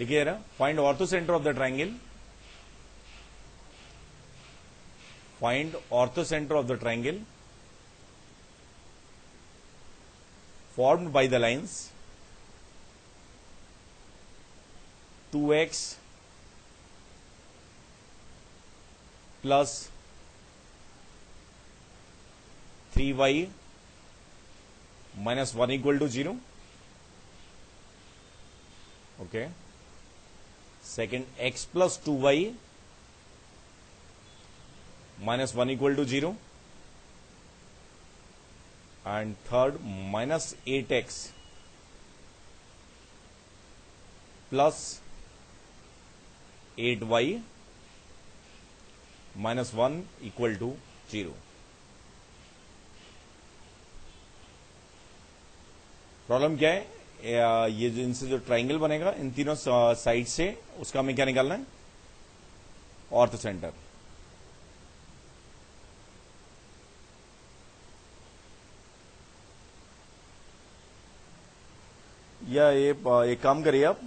लिखिए ना, find ortho centre of the triangle, find ortho centre of the triangle formed by the lines 2x plus 3y minus 1 equal to 0. Okay. Second, x plus 2y minus 1 equal to 0. And third, minus 8x plus 8y minus 1 equal to 0. Problem क्या है? ये जो इनसे जो triangle बनेगा इन तीनों side से, उसका हमें क्या निकालना है? Orthocentre. या ये एक काम करिए, आप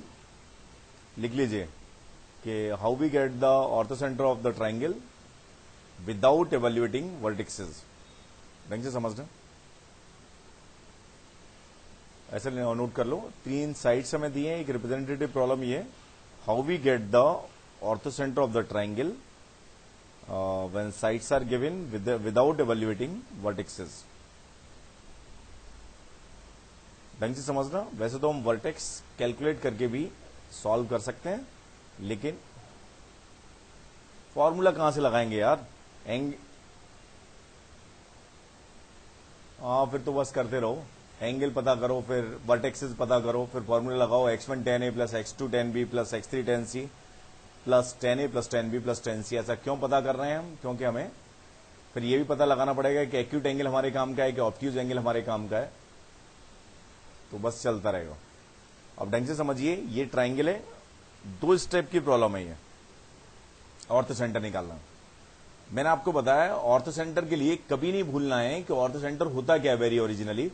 लिख लीजिए कि how we get the orthocentre of the triangle without evaluating vertices. ढंग से समझना, ऐसे नोट कर लो. 3 साइड्स हमें दिए. एक रिप्रेजेंटेटिव प्रॉब्लम ये, how we get the orthocentre of the triangle when sides are given without evaluating vertices. ढंग से समझना. वैसे तो हम वर्टेक्स कैलकुलेट करके भी सॉल्व कर सकते हैं, लेकिन फॉर्मूला कहां से लगाएंगे यार? फिर तो बस करते रहो. एंगल पता करो, फिर वर्टेक्सेस पता करो, फिर फॉर्मूला लगाओ. x1 tan a plus x2 tan b plus x3 tan c plus tan a plus tan b plus tan c. ऐसा क्यों पता कर रहे हैं हम? क्योंकि हमें फिर ये भी पता लगाना पड़ेगा कि एक्यूट एंगल हमारे काम का है कि ऑब्ट्यूज एंगल हमारे काम का है. तो बस चलता रहेगा. अब ढंग से समझिए, ये ट्राइंगल है, 2 स्टेप की प्रॉब्लम है ये, ऑर्थो सेंटर निकालना. मैंने आपको बताया ऑर्थो सेंटर के लिए कभी नहीं भूलना है कि ऑर्थो सेंटर होता क्या है. Very originally,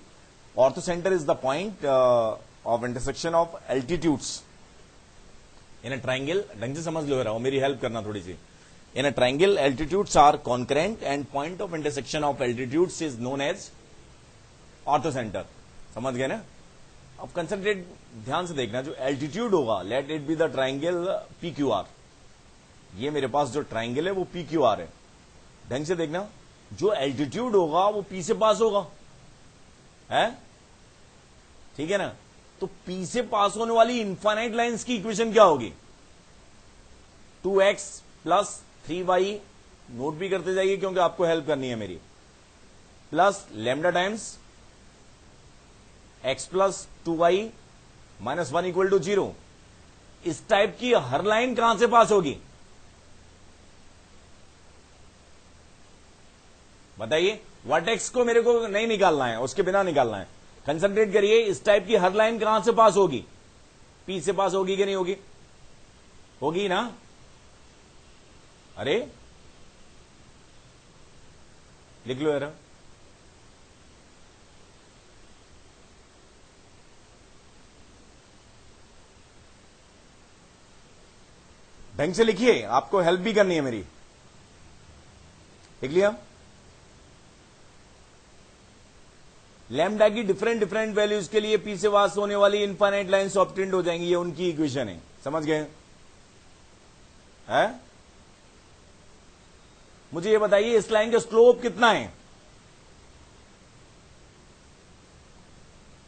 ortho centre is the point of intersection of altitudes in a triangle. ढंग से समझ लो रहा हूं, मेरी हेल्प करना थोड़ी सी. In a triangle altitudes are concurrent and point of intersection of altitudes is known as orthocentre. समझ गए ना? अब कंसंट्रेट ध्यान से देखना. जो एल्टीट्यूड होगा, let it be the triangle PQR. ये मेरे पास जो ट्राइंगल है वो PQR है. ढंग से देखना, जो एल्टीट्यूड होगा वो P से पास होगा, है? ठीक है ना? तो P से पास होने वाली इनफाइनाइट लाइंस की इक्वेशन क्या होगी? 2x प्लस 3y, नोट भी करते जाइए क्योंकि आपको हेल्प करनी है मेरी, plus lambda times x plus 2y minus 1 equal to 0. इस टाइप की हर लाइन कहां से पास होगी? बताइए. वर्टेक्स को मेरे को नहीं निकालना है, उसके बिना निकालना है. कंसंट्रेट करिए, इस टाइप की हर लाइन कहां से पास होगी? P से पास होगी कि नहीं होगी? होगी ना? अरे लिख लो यार. ढंग से लिखिए, आपको हेल्प भी करनी है मेरी. लिख लिया? लैम्डा की डिफरेंट डिफरेंट वैल्यूज के लिए P से पास होने वाली इनफाइनाइट लाइन्स ऑब्टेंड हो जाएंगी. ये उनकी इक्वेशन है. समझ गए? है? मुझे ये बताइए, इस लाइन का स्लोप कितना है?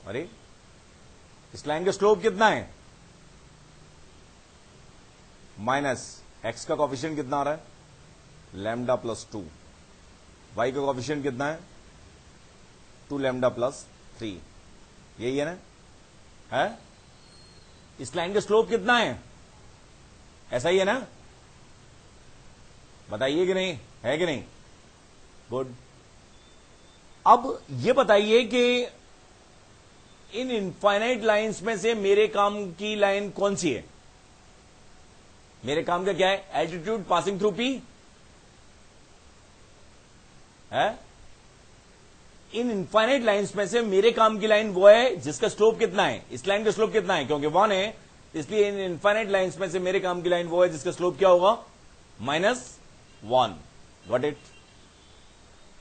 अरे, इस लाइन का स्लोप कितना है? माइनस एक्स का कॉफिशिएंट कितना आ रहा है? Lambda plus 2. वाई का कॉफिशिएंट कितना है? 2 लैम्डा प्लस 3. यही है ना? है? इस लाइन का स्लोप कितना है? ऐसा ही है ना? बताइए कि नहीं, है कि नहीं? गुड. अब ये बताइए कि इन इनफाइनाइट लाइंस में से मेरे काम की लाइन कौन सी है? मेरे काम का क्या है? एल्टीट्यूड पासिंग थ्रू P है. इन इनफाइनाइट लाइंस में से मेरे काम की लाइन वो है जिसका स्लोप कितना है? इस लाइन का स्लोप कितना है? क्योंकि 1 है इसलिए इन इनफाइनाइट लाइंस में से मेरे काम की लाइन वो है जिसका स्लोप क्या होगा, -1। Got it.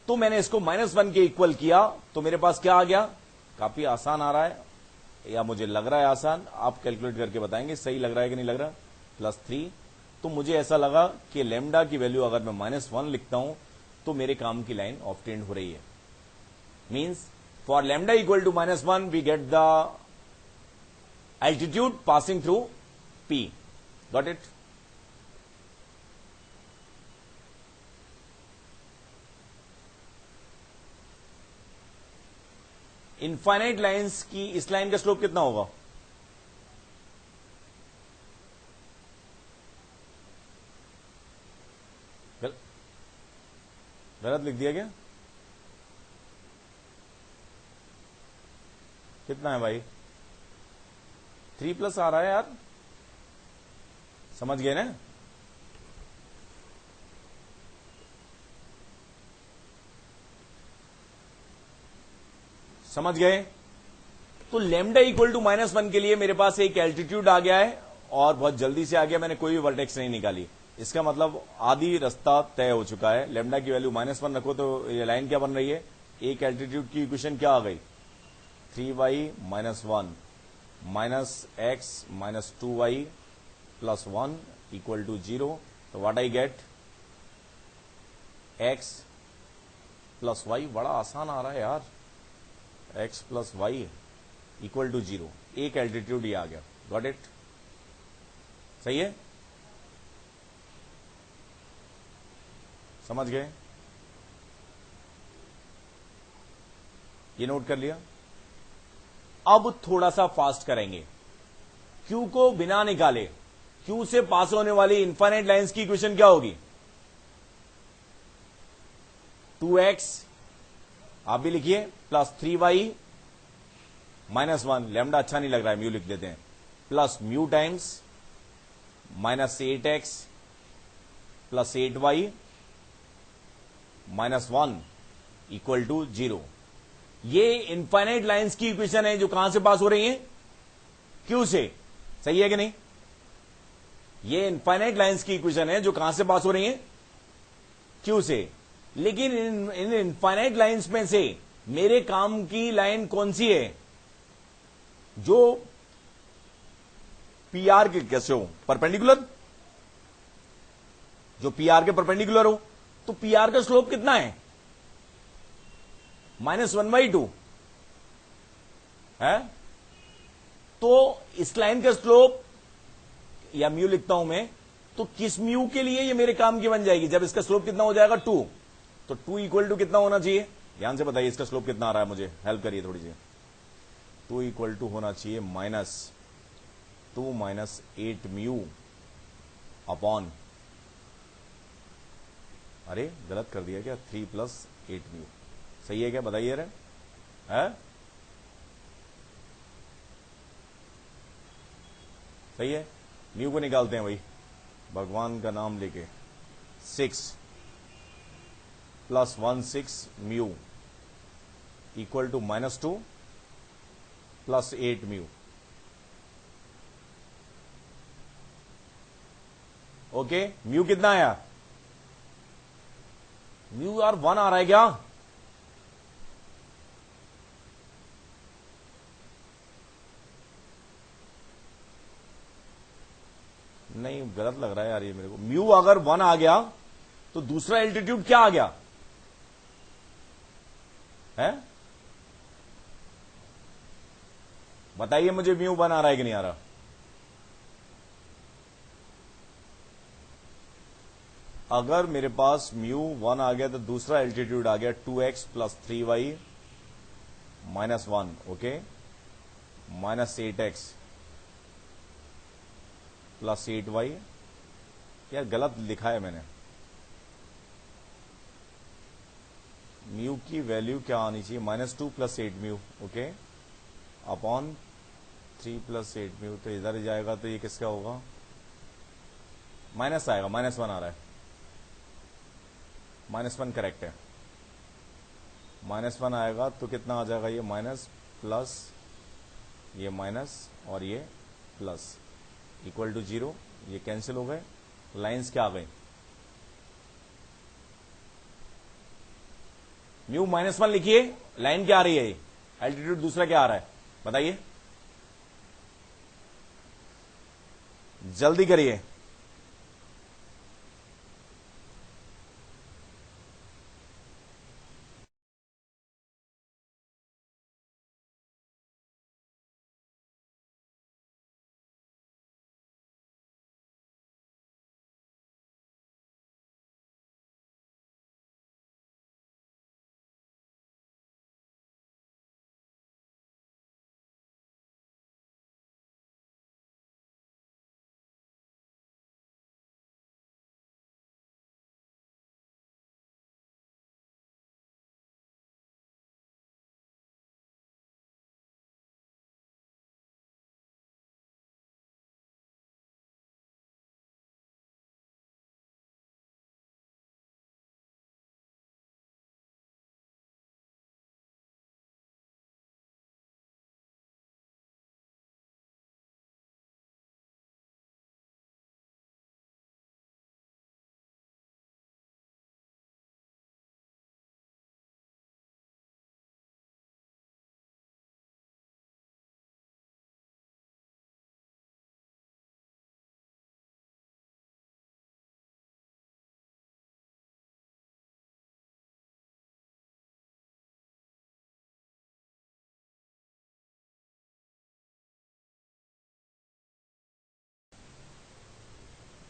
तो मैंने इसको -1 के इक्वल किया तो मेरे पास क्या आ गया, काफी आसान आ रहा है या मुझे लग रहा है आसान, आप कैलकुलेट करके बताएंगे सही लग रहा है कि नहीं लग रहा। +3। तो मुझे ऐसा लगा कि लैम्डा की वैल्यू अगर मैं -1 लिखता हूं तो मेरे काम की लाइन ऑब्टेन्ड हो रही है। Means for lambda equal to -1 we get the altitude passing through P. Got it? Infinite lines की इस लाइन का स्लोप कितना होगा, गलत लिख दिया क्या, कितना है भाई, 3+ आ रहा है यार, समझ गए ना। समझ गए। तो लैम्डा इक्वल टू -1 के लिए मेरे पास एक एल्टीट्यूड आ गया है और बहुत जल्दी से आ गया, मैंने कोई भी वर्टेक्स नहीं निकाली। इसका मतलब आधी रास्ता तय हो चुका है। लैम्डा की वैल्यू -1 रखो तो ये लाइन क्या बन रही है, एक एल्टीट्यूड की इक्वेशन क्या आ गई, 3y - 1 -x - 2y + 1 = 0। तो what I get, x + y, बड़ा आसान आ रहा है यार, x + y = 0। एक एल्टीट्यूड ये आ गया। गॉट इट, सही है, समझ गए, ये नोट कर लिया। अब थोड़ा सा फास्ट करेंगे, Q को बिना निकाले Q से पास होने वाली इनफाइनाइट लाइंस की इक्वेशन क्या होगी, 2x आप भी लिखिए +3y - 1, लैम्डा अच्छा नहीं लग रहा है, म्यू लिख देते हैं, plus mu times -8x + 8y - 1 = 0। ये इनफाइनाइट लाइंस की इक्वेशन है जो कहां से पास हो रही है, Q से, सही है कि नहीं। ये इनफाइनाइट लाइंस की इक्वेशन है जो कहां से पास हो रही है, Q से। लेकिन इन इनफाइनाइट लाइंस में से मेरे काम की लाइन कौन सी है, जो PR के कैसे हो, परपेंडिकुलर, जो PR के परपेंडिकुलर हो। तो PR का स्लोप कितना है, -1/2 है। तो इस लाइन का स्लोप या म्यू लिखता हूं मैं, तो किस म्यू के लिए ये मेरे काम की बन जाएगी, जब इसका स्लोप कितना हो जाएगा 2, तो 2 = कितना होना चाहिए, ध्यान से बताइए इसका स्लोप कितना आ रहा है, मुझे हेल्प करिए थोड़ी सी। 2 = होना चाहिए -2 - 8 म्यू अपॉन, अरे गलत कर दिया क्या, 3 + 8 म्यू, सही है क्या, बताइए रे, है सही है। म्यू को निकालते हैं भाई, भगवान का नाम लेके, 6 + 1/6 म्यू = -2 + 8 म्यू। ओके, म्यू कितना आया, म्यू यार 1 आ रहा है क्या, नहीं गलत लग रहा है यार ये मेरे को। म्यू अगर 1 आ गया तो दूसरा एल्टीट्यूड क्या आ गया है, बताइए मुझे, म्यू 1 आ रहा है कि नहीं आ रहा। अगर मेरे पास म्यू 1 आ गया तो दूसरा एल्टीट्यूड आ गया 2x + 3y - 1, okay, -8x + 8y, यार गलत लिखा है मैंने, म्यू की वैल्यू क्या आनी चाहिए, -2 + 8 म्यू, ओके, अपॉन 3 + 8 म्यू। तो इधर ही जाएगा तो ये किसका होगा, माइनस आएगा, -1 आ रहा है, -1 करेक्ट है, -1 आएगा तो कितना आ जाएगा, ये माइनस प्लस, ये माइनस और ये प्लस, इक्वल टू 0, ये कैंसिल हो गए, लाइंस क्या आ गई, म्यू -1 लिखिए, लाइन क्या आ रही है, ये एल्टीट्यूड दूसरा क्या आ रहा है बताइए, जल्दी करिए।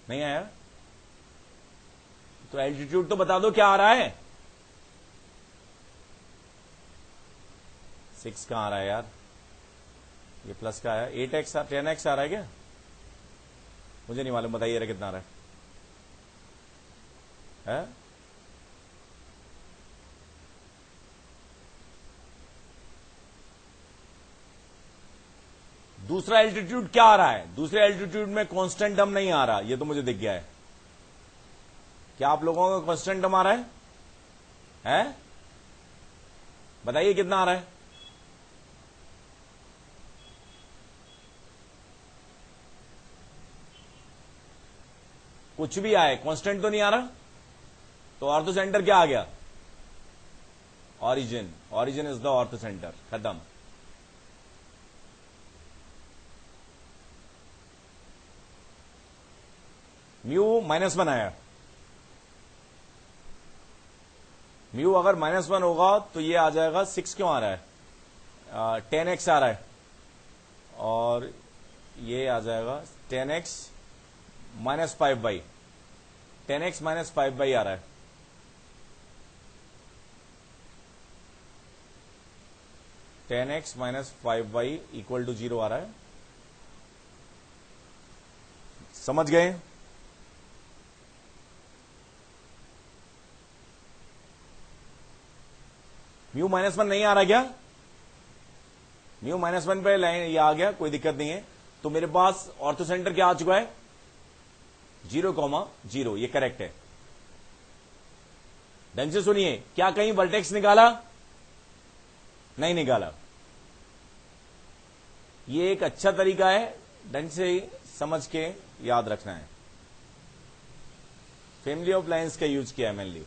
नहीं आया तो एल्टीट्यूड तो बता दो क्या आ रहा है, 6 कहां आ रहा है यार, ये प्लस का है, 8x 10x आ रहा है क्या, मुझे नहीं मालूम, बताइए कितना आ रहा है? दूसरा एल्टीट्यूड क्या आ रहा है, दूसरे एल्टीट्यूड में कांस्टेंट टर्म नहीं आ रहा, ये तो मुझे दिख गया है, क्या आप लोगों का कांस्टेंट टर्म आ रहा है? बताइए कितना आ रहा है? कुछ भी आए, कांस्टेंट तो नहीं आ रहा, तो ऑर्थो सेंटर क्या आ गया, origin, origin is the ortho centre, खत्म। म्यू -1 आया, म्यू अगर -1 होगा तो ये आ जाएगा, 6 क्यों आ रहा है, 10x आ रहा है, और ये आ जाएगा 10x -5y, 10x -5y आ रहा है, -10x -5y इक्वल टू 0 आ रहा है, समझ गए? म्यू -1 नहीं आ रहा क्या, म्यू -1 पे लाइन ये आ गया, कोई दिक्कत नहीं है, तो मेरे पास ऑर्थो सेंटर क्या आ चुका है, 0,0, ये करेक्ट है। ढंग से सुनिए, क्या कहीं वर्टेक्स निकाला, नहीं निकाला, ये एक अच्छा तरीका है, ढंग से समझ के याद रखना है, फैमिली ऑफ लाइन्स का यूज किया है मेनली।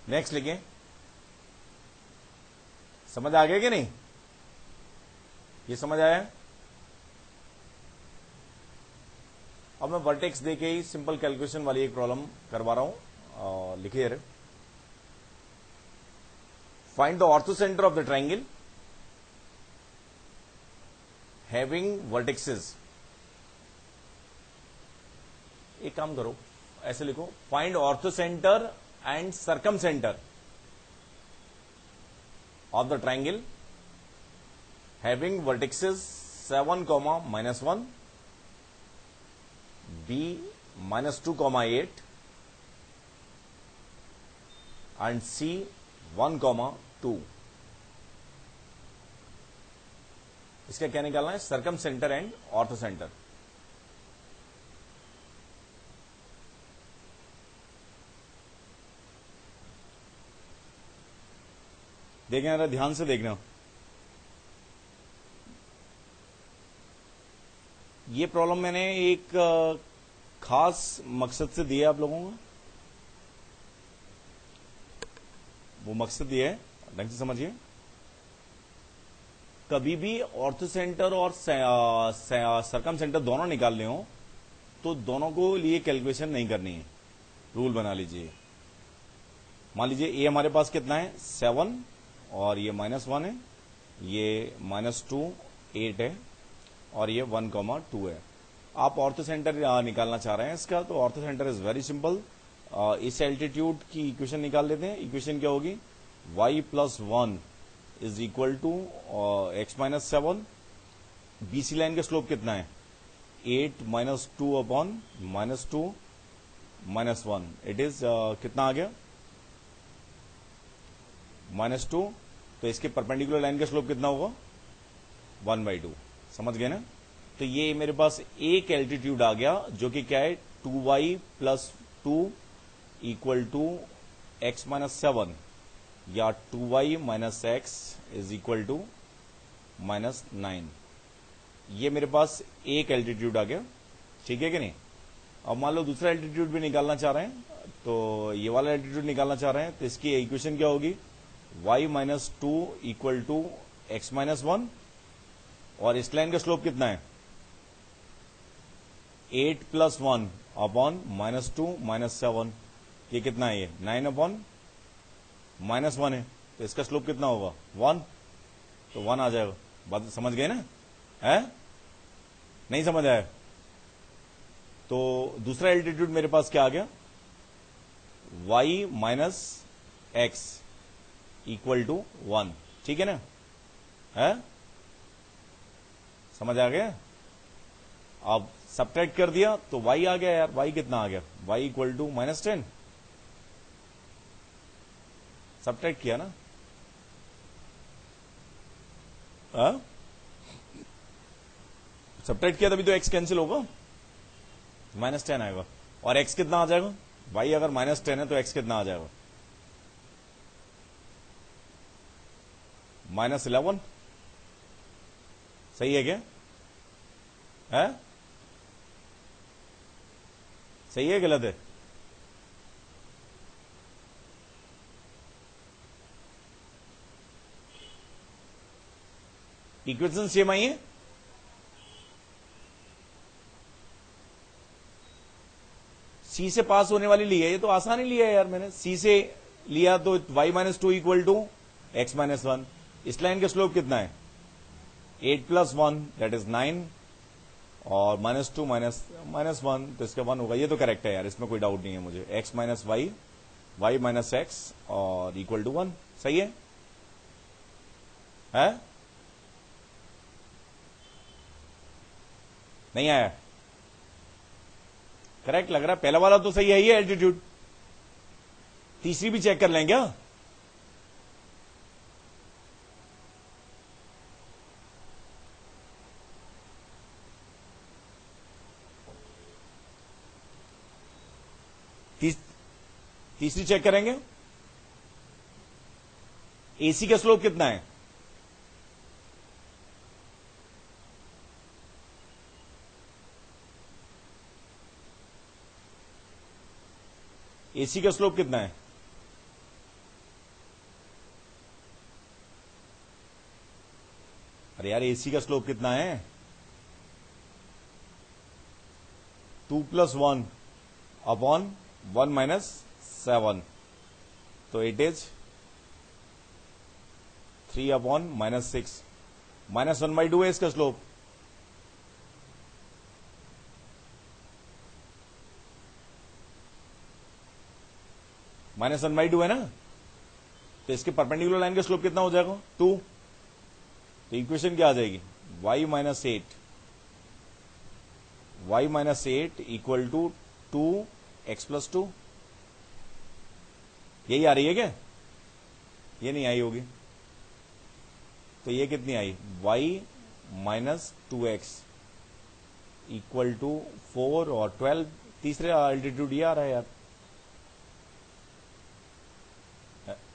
नेक्स्ट लिखें, समझ आ गया कि नहीं, ये समझ आया? अब मैं वर्टेक्स देके ही सिंपल कैलकुलेशन वाली एक प्रॉब्लम करवा रहा हूं, लिखिए, find the orthocentre of the triangle having vertexes, एक काम करो ऐसे लिखो, find ortho centre and circum centre of the triangle having vertexes 7, -1, B -2, 8 and C 1, 2. इसका क्या निकालना है? Circum centre and ortho centre. देखें जरा ध्यान से देखना, ये प्रॉब्लम मैंने एक खास मकसद से दिया आप लोगों को, वो मकसद ये है, ढंग से समझिए। कभी भी ऑर्थो सेंटर और सर्कम सेंटर दोनों निकालने हो तो दोनों को लिए कैलकुलेशन नहीं करनी है, रूल बना लीजिए। मान लीजिए ए हमारे पास कितना है? 7 और ये -1 है, ये -2, 8 है और ये 1, 2 है। आप ऑर्थो सेंटर निकालना चाह रहे हैं इसका, तो orthocentre is very simple. इस एल्टीट्यूड की इक्वेशन निकाल लेते हैं। इक्वेशन क्या होगी? y + 1 is equal to x - 7। BC line का स्लोप कितना है? 8 - 2 अपॉन -2 - 1। इट इज कितना आ गया? -2। तो इसके परपेंडिकुलर लाइन का स्लोप कितना होगा? 1/2। समझ गए ना? तो ये मेरे पास एक एल्टीट्यूड आ गया जो कि क्या है? 2y + 2 इक्वल टू x - 7 या 2y - x is equal to -9। ये मेरे पास एक एल्टीट्यूड आ गया, ठीक है कि नहीं? अब मान लो दूसरा एल्टीट्यूड भी निकालना चाह रहे हैं, तो ये वाला एल्टीट्यूड निकालना चाह रहे हैं, तो इसकी इक्वेशन क्या होगी? y - 2 इक्वल टू x - 1 और इस लाइन का स्लोप कितना है? 8 + 1 अपॉन -2 - 7। ये कितना है? ये 9 अपॉन -1 है, तो इसका स्लोप कितना होगा? 1। तो 1 आ जाएगा। बात समझ गए ना? है नहीं समझ आया? तो दूसरा एल्टीट्यूड मेरे पास क्या आ गया? y - x इक्वल टू 1, ठीक है ना? है समझ आ गया? अब सब्ट्रैक्ट कर दिया तो y आ गया यार। y कितना आ गया? y equal to -10। सब्ट्रैक्ट किया ना? सब्ट्रैक्ट किया तभी तो x कैंसिल होगा, -10 आएगा। और x कितना आ जाएगा? y अगर -10 है तो x कितना आ जाएगा? -11। सही है क्या? है सही है गलत है? इक्वेशन सेम आई है? सी से पास होने वाली ली है, ये तो आसान ही लिया है यार मैंने। सी से लिया तो y - 2 इक्वल टू x - 1। इस लाइन का स्लोप कितना है? 8 + 1 दैट इज 9 और -2 - 1, तो इसका 1 होगा। ये तो करेक्ट है यार, इसमें कोई डाउट नहीं है मुझे। x - y, y - x और इक्वल टू 1। सही है? नहीं आया? करेक्ट लग रहा है? पहला वाला तो सही है ही है एल्टीट्यूड। तीसरी भी चेक कर लें क्या? तीसरी चेक करेंगे। एसी का स्लोप कितना है? एसी का स्लोप कितना है? अरे यार एसी का स्लोप कितना है? 2 + 1 अपॉन 1 - 7, तो इट इज 3 अपॉन -6। -1/2 है इसका स्लोप। -1/2 है ना, तो इसके परपेंडिकुलर लाइन का स्लोप कितना हो जाएगा 2। तो इक्वेशन क्या आ जाएगी y minus 8 equal to 2x+2। यही आ रही है क्या, ये नहीं आई होगी, तो ये कितनी आई y minus 2x equal to 4 और 12। तीसरे अल्टीट्यूड ये आ रहा है यार,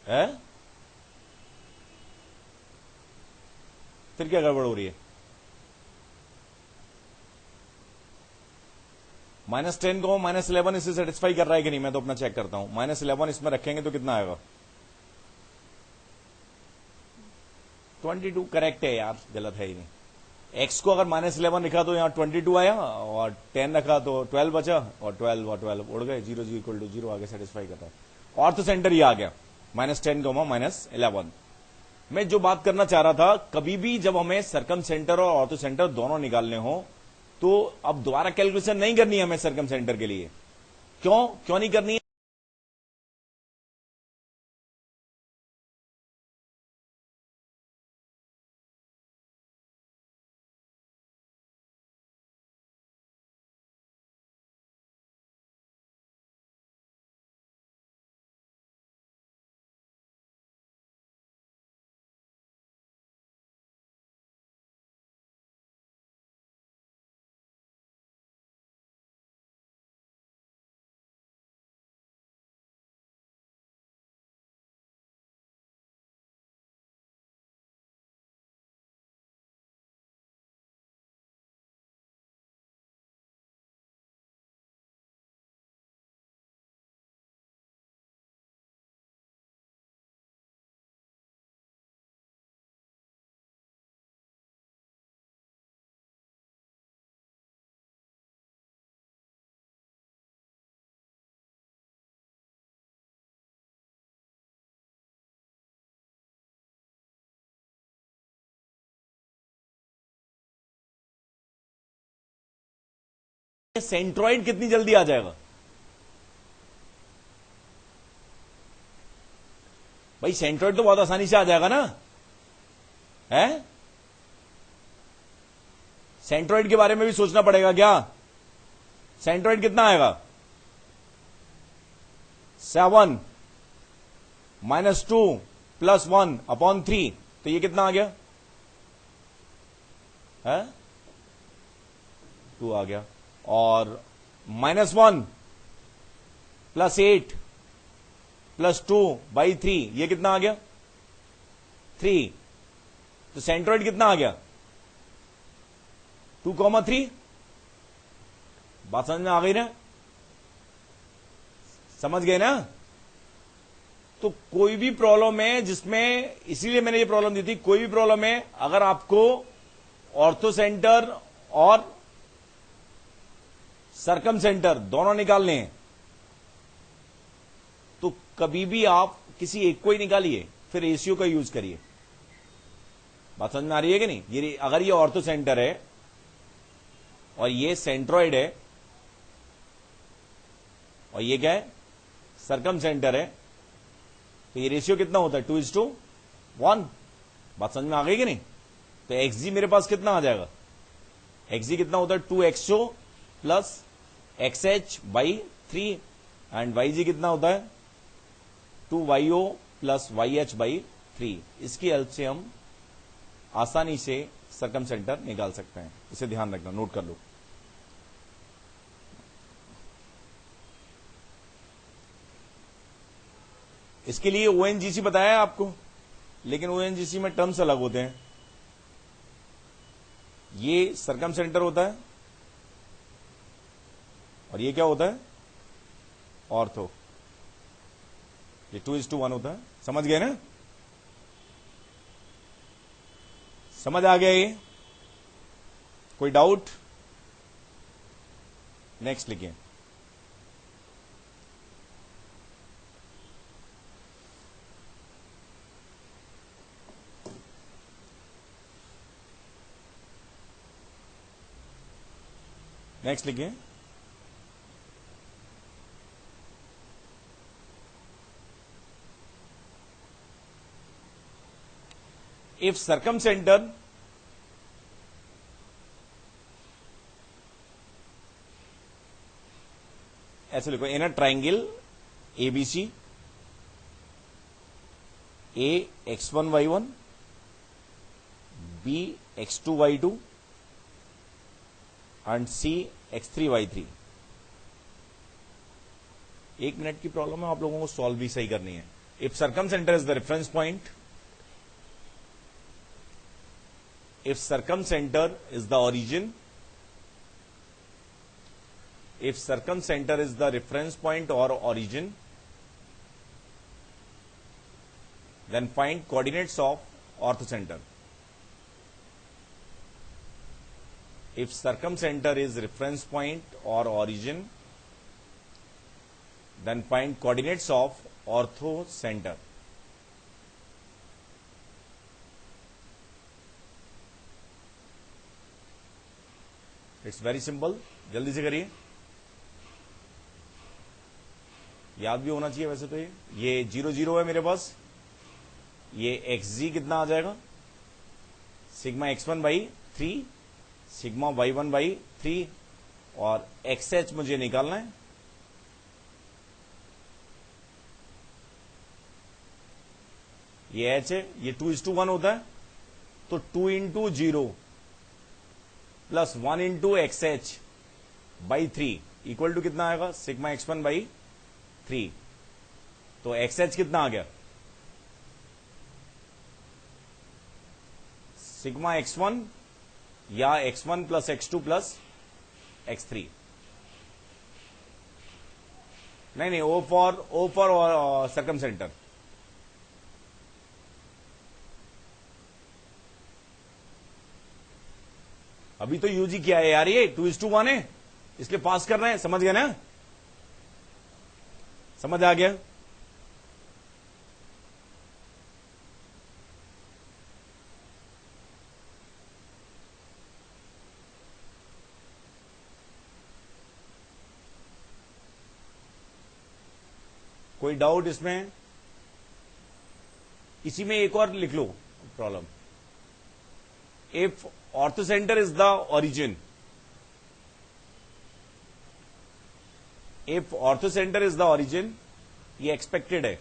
है? फिर क्या गड़बड़ हो रही है? -10 को -11 इससे सेटिस्फाई कर रहा है कि नहीं, मैं तो अपना चेक करता हूं। -11 इसमें रखेंगे तो कितना आएगा 22। करेक्ट है यार, गलत है ही नहीं। x को अगर -11 लिखा तो यहाँ 22 आया, और 10 रखा तो 12 बचा, और 12 और 12 उड़ गए, 0 इक्वल टू 0 आगे सेटिस्फाई करता है। ऑर्थो सेंटर ये आ गया -10 -11। मैं जो बात करना चाह रहा था, कभी भी जब हमें सरकम सेंटर और ऑर्थो सेंटर दोनों निकालने हो तो अब दोबारा कैलकुलेशन नहीं करनी है हमें सरकम सेंटर के लिए। क्यों नहीं करनी है? सेंट्रॉइड कितनी जल्दी आ जाएगा भाई? सेंट्रॉइड तो बहुत आसानी से आ जाएगा ना, है? सेंट्रॉइड के बारे में भी सोचना पड़ेगा क्या? सेंट्रॉइड कितना आएगा 7 -2 + 1/3। तो ये कितना आ गया है? 2 आ गया। और -1 + 8 + 2/3 ये कितना आ गया 3। तो सेंट्रॉइड कितना आ गया 2,3। बात समझ में आ गई ना? समझ गए ना? तो कोई भी प्रॉब्लम है जिसमें, इसीलिए मैंने ये प्रॉब्लम दी थी, कोई भी प्रॉब्लम है अगर आपको ऑर्थो सेंटर और सरकम सेंटर दोनों निकालने हैं तो कभी भी आप किसी एक को ही निकालिए, फिर रेशियो का यूज करिए। बात समझ में आ रही है कि नहीं? ये अगर ये ऑर्थो सेंटर है और ये सेंट्रॉइड है और ये क्या है सरकम सेंटर है, तो ये रेशियो कितना होता है 2:1। बात समझ में आ गई कि नहीं? तो xg मेरे पास कितना आ जाएगा, xg कितना होता है 2xo plus xh/3 and yg कितना होता है 2yo प्लस yh/3। इसकी हेल्प से हम आसानी से सरकम सेंटर निकाल सकते हैं। इसे ध्यान रखना, नोट कर लो। इसके लिए ओएनजीसी बताया है आपको, लेकिन ओएनजीसी में टर्म्स अलग होते हैं। ये सरकम सेंटर होता है और ये क्या होता है ऑर्थो। ये 2:1 होता है। समझ गए ना? समझ आ गया ये? कोई डाउट? नेक्स्ट लिखिए। नेक्स्ट लिखिए। इफ सर्कमसेंटर ऐसे लिखो, in a triangle ABC A x1 y1 B x2 y2 and C x3 y3। एक मिनट की प्रॉब्लम है, आप लोगों को सॉल्व भी सही करनी है। If circumcentre is the reference point, if circumcentre is the origin, if circumcenter is the reference point or origin, then find coordinates of orthocenter. If circumcenter is reference point or origin, then find coordinates of orthocenter. It's very simple, जल्दी से करिए, याद भी होना चाहिए वैसे तो। ये 0 0 है मेरे पास, ये xg कितना आ जाएगा, sigma x1 by 3 sigma y1 by 3 और xh मुझे निकालना है। ये h है, ये 2:1 होता है, तो 2 into 0 plus 1 into xh by 3 equal to कितना आएगा, सिग्मा x1 बाई 3। तो xh कितना आ गया, सिग्मा x1 या x1 plus x2 plus x3। नहीं, ओ फॉर सर्कमसेंटर। अभी तो यूजी किया है यार, ये 2:1 है, इसलिए पास कर रहे हैं, समझ गए ना, समझ आ गया। कोई डाउट इसमें? इसी में एक और लिख लो problem, if orthocentre is the origin, if orthocentre is the origin, ये एक्सपेक्टेड है,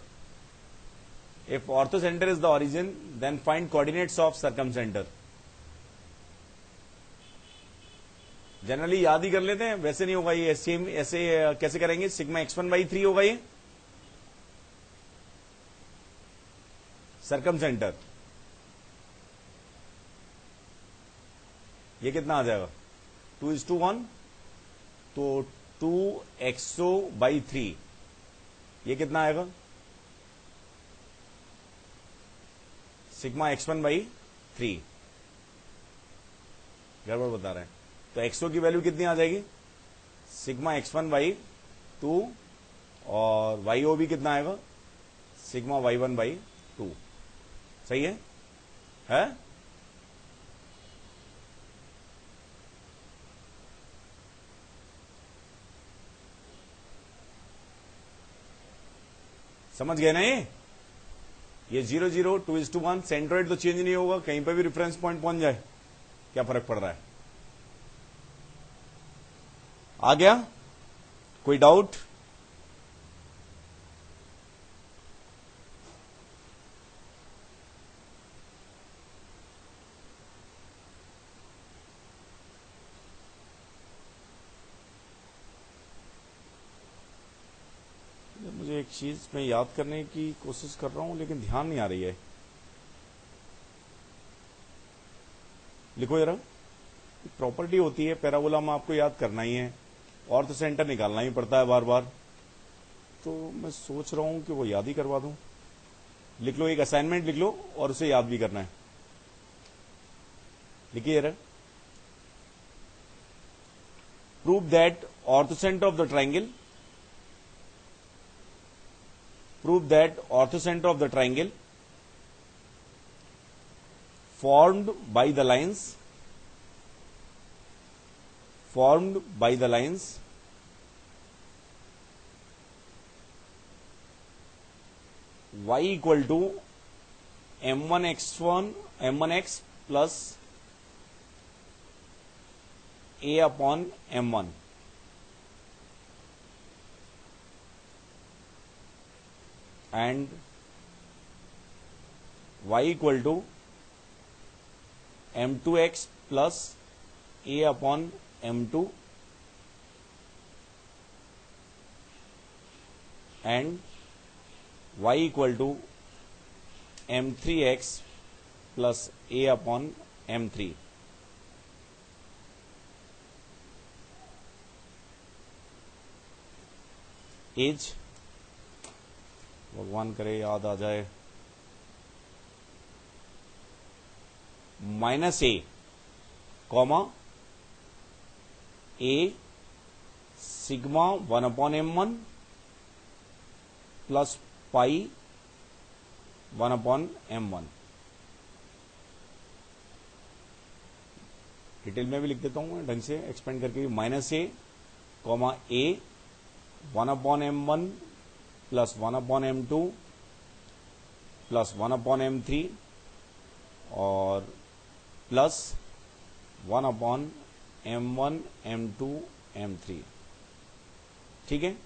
if orthocentre is the origin then find coordinates of circumcentre. Generally याद ही कर लेते हैं, वैसे नहीं होगा ये, सेम ऐसे कैसे करेंगे, सिग्मा x1 बाई 3 होगा ये सर्कमसेंटर, ये कितना आ जाएगा 2:1, तो 2xo बाई 3, ये कितना आएगा, सिग्मा x1 बाई 3। गड़बड़ बता रहे हैं, तो xo की वैल्यू कितनी आ जाएगी, सिग्मा x1 बाई 2 और yo भी कितना आएगा, सिग्मा y1 बाई 2। सही है? समझ गए ना ये 0 0 2:1 सेंट्रोइड तो चेंज नहीं होगा, कहीं पे भी रेफरेंस पॉइंट पहुंच जाए, क्या फर्क पड़ रहा है। आ गया? कोई डाउट? मुझे एक चीज मैं याद करने की कोशिश कर रहा हूं लेकिन ध्यान नहीं आ रही है, लिखो जरा। प्रॉपर्टी होती है पैराबोला में, आपको याद करना ही है, ऑर्थो सेंटर निकालना ही पड़ता है बार बार, तो मैं सोच रहा हूं कि वो याद ही करवा दूं। लिख लो, एक असाइनमेंट लिख लो और उसे याद भी करना है। लिखिए जरा, prove that orthocentre of the triangle, prove that orthocenter of the triangle formed by the lines y equal to m1 x1 m1x plus a upon m1 and y equal to m2x plus a upon m2 and y equal to m3x plus a upon m3। As भगवान करे याद आ जाए, minus A comma A sigma 1 upon m1 plus pi 1 upon m1। Detail में भी लिख देता हूं ढंग से एक्सपेंड करके, minus A comma A 1 upon m1 plus 1 upon m2 plus 1 upon m3 और plus 1 upon m1 m2 m3। ठीक है,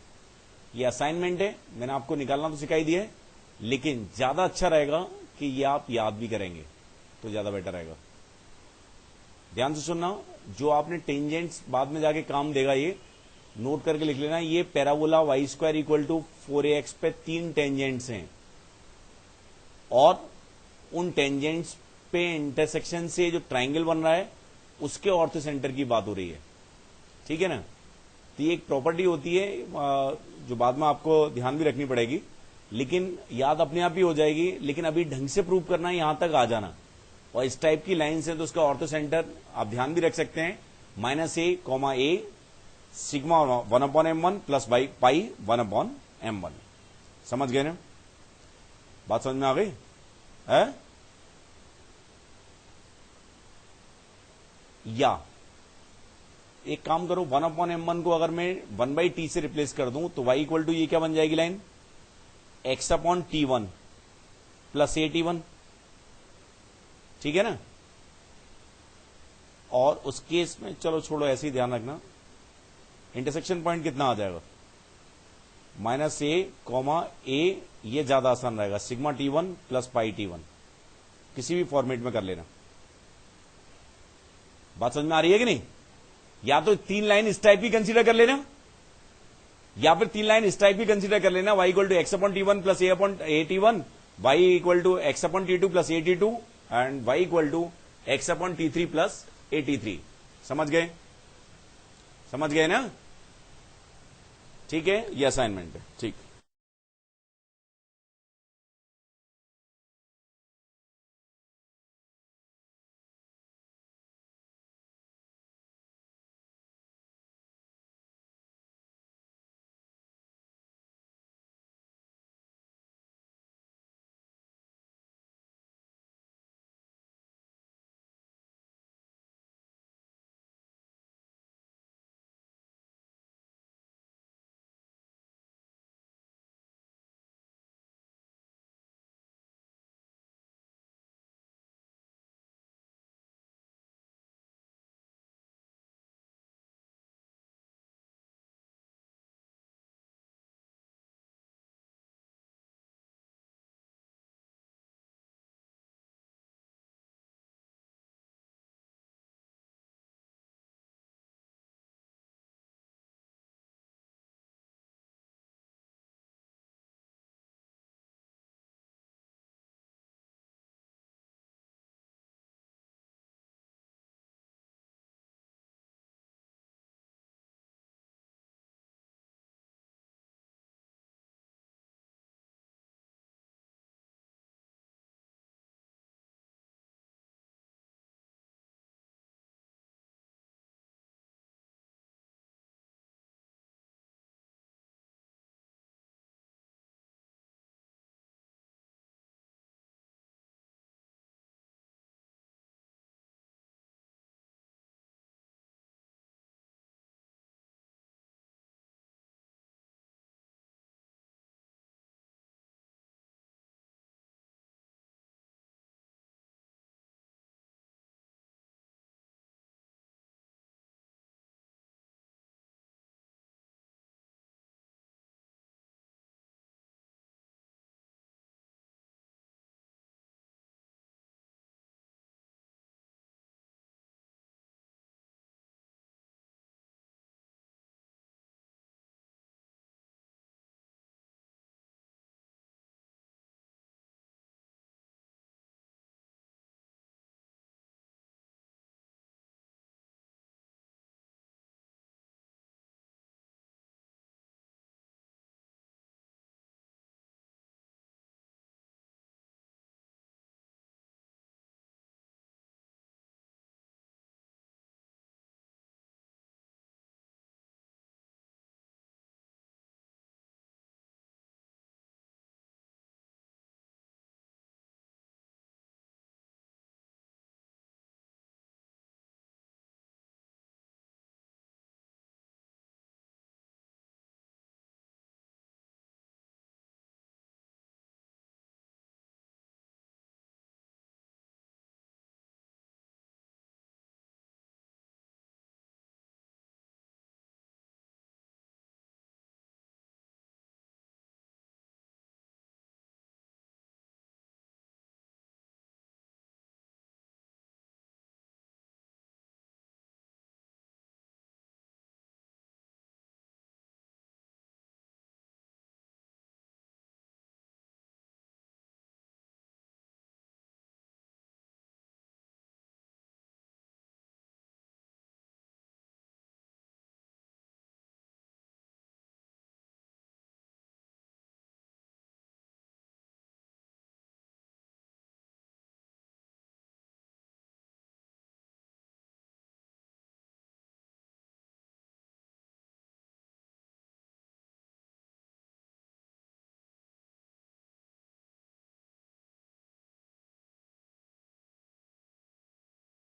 ये असाइनमेंट है, मैंने आपको निकालना तो सिखाई दिया है, लेकिन ज्यादा अच्छा रहेगा कि ये आप याद भी करेंगे तो ज्यादा बेटर रहेगा। ध्यान से सुनना, जो आपने टेंजेंट्स बाद में जाके काम देगा ये नोट करके लिख लेना। ये parabola y square equal to 4ax पे 3 टेंजेंट्स हैं और उन टेंजेंट्स पे इंटरसेक्शन से जो ट्राइंगल बन रहा है उसके ऑर्थो सेंटर की बात हो रही है। ठीक है ना, तो ये एक प्रॉपर्टी होती है जो बाद में आपको ध्यान भी रखनी पड़ेगी, लेकिन याद अपने आप ही हो जाएगी। लेकिन अभी ढंग से प्रूव करना है, यहां तक आ जाना। और इस टाइप की लाइन से तो उसका ऑर्थो सेंटर आप ध्यान भी रख सकते हैं, minus A comma A sigma 1 upon m1 plus pi 1 upon m1। समझ गए ना, बात समझ में आ गई है? या एक काम करो, 1 अपॉन m1 को अगर मैं 1/t से रिप्लेस कर दूं तो y इक्वल टू ये क्या बन जाएगी line, x upon t1 plus at1। ठीक है ना, और उस केस में चलो छोड़ो, ऐसे ही ध्यान रखना, इंटरसेक्शन पॉइंट कितना आ जाएगा, माइनस ए कॉमा ए, ये ज्यादा आसान रहेगा, sigma t1 plus pi t1। किसी भी फॉर्मेट में कर लेना। बात समझ में आ रही है कि नहीं? या तो 3 लाइन इस टाइप की कंसीडर कर लेना, या फिर 3 लाइन इस टाइप की कंसीडर कर लेना, y equal to x upon t1 plus a upon at1, y equal to x upon t2 plus at2 and y equal to x upon t3 plus at3। समझ गए? समझ गए ना? ठीक है, ये असाइनमेंट है। ठीक।